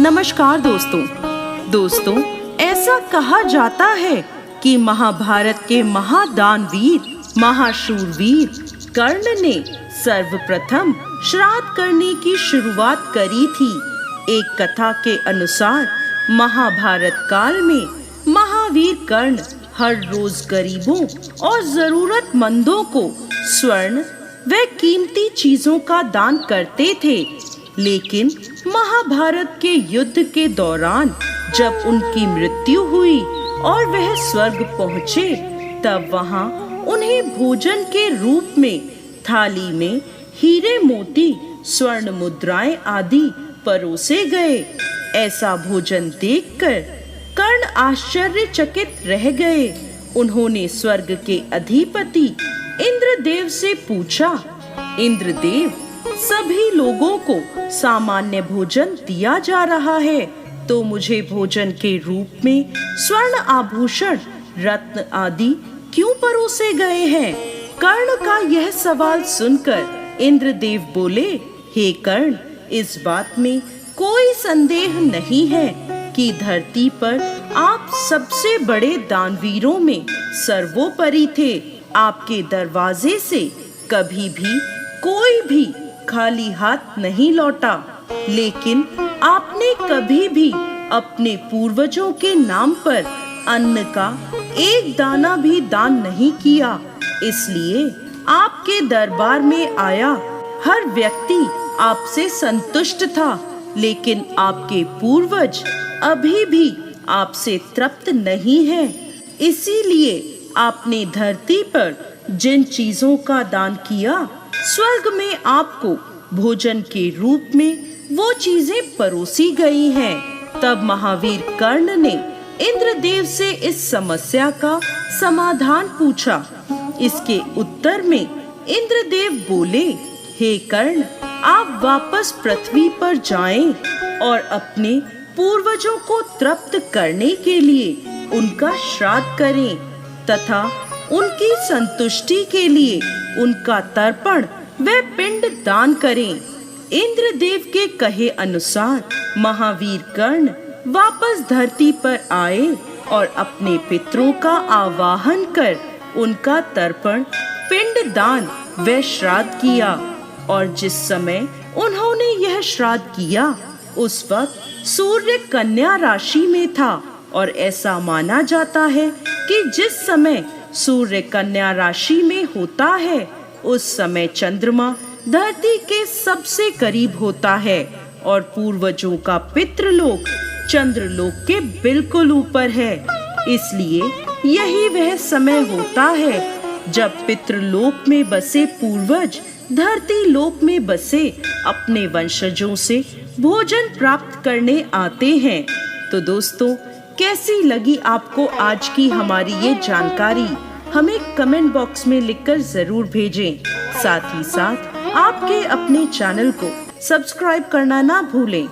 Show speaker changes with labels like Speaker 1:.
Speaker 1: नमस्कार दोस्तों, ऐसा कहा जाता है कि महाभारत के महादानवीर महाशूरवीर कर्ण ने सर्वप्रथम श्राद्ध करने की शुरुआत करी थी। एक कथा के अनुसार महाभारत काल में महावीर कर्ण हर रोज गरीबों और जरूरतमंदों को स्वर्ण व कीमती चीजों का दान करते थे। लेकिन महाभारत के युद्ध के दौरान जब उनकी मृत्यु हुई और वह स्वर्ग पहुँचे, तब वहाँ उन्हें भोजन के रूप में थाली में हीरे मोती स्वर्ण मुद्राएं आदि परोसे गए। ऐसा भोजन देखकर कर्ण आश्चर्यचकित रह गए। उन्होंने स्वर्ग के अधिपति इंद्रदेव से पूछा, इंद्रदेव, सभी लोगों को सामान्य भोजन दिया जा रहा है, तो मुझे भोजन के रूप में स्वर्ण आभूषण रत्न आदि क्यों परोसे गए हैं? कर्ण का यह सवाल सुनकर इंद्रदेव बोले, हे कर्ण, इस बात में कोई संदेह नहीं है कि धरती पर आप सबसे बड़े दानवीरों में सर्वोपरि थे। आपके दरवाजे से कभी भी कोई भी खाली हाथ नहीं लौटा, लेकिन आपने कभी भी अपने पूर्वजों के नाम पर अन्न का एक दाना भी दान नहीं किया। इसलिए आपके दरबार में आया हर व्यक्ति आपसे संतुष्ट था, लेकिन आपके पूर्वज अभी भी आपसे तृप्त नहीं हैं। इसीलिए आपने धरती पर जिन चीजों का दान किया, स्वर्ग में आपको भोजन के रूप में वो चीजें परोसी गई हैं। तब महावीर कर्ण ने इंद्रदेव से इस समस्या का समाधान पूछा। इसके उत्तर में इंद्रदेव बोले, हे कर्ण, आप वापस पृथ्वी पर जाएं और अपने पूर्वजों को तृप्त करने के लिए उनका श्राद्ध करें तथा उनकी संतुष्टि के लिए उनका तर्पण व पिंड दान करें। इंद्रदेव के कहे अनुसार महावीर कर्ण वापस धरती पर आए और अपने पितरों का आवाहन कर उनका तर्पण पिंड दान व श्राद्ध किया। और जिस समय उन्होंने यह श्राद्ध किया, उस वक्त सूर्य कन्या राशि में था और ऐसा माना जाता है कि जिस समय सूर्य कन्या राशि में होता है, उस समय चंद्रमा धरती के सबसे करीब होता है और पूर्वजों का पितृलोक चंद्रलोक के बिल्कुल ऊपर है। इसलिए यही वह समय होता है जब पितृलोक में बसे पूर्वज धरती लोक में बसे अपने वंशजों से भोजन प्राप्त करने आते हैं। तो दोस्तों, कैसी लगी आपको आज की हमारी ये जानकारी? हमें कमेंट बॉक्स में लिखकर जरूर भेजें। साथ ही साथ आपके अपने चैनल को सब्सक्राइब करना ना भूलें।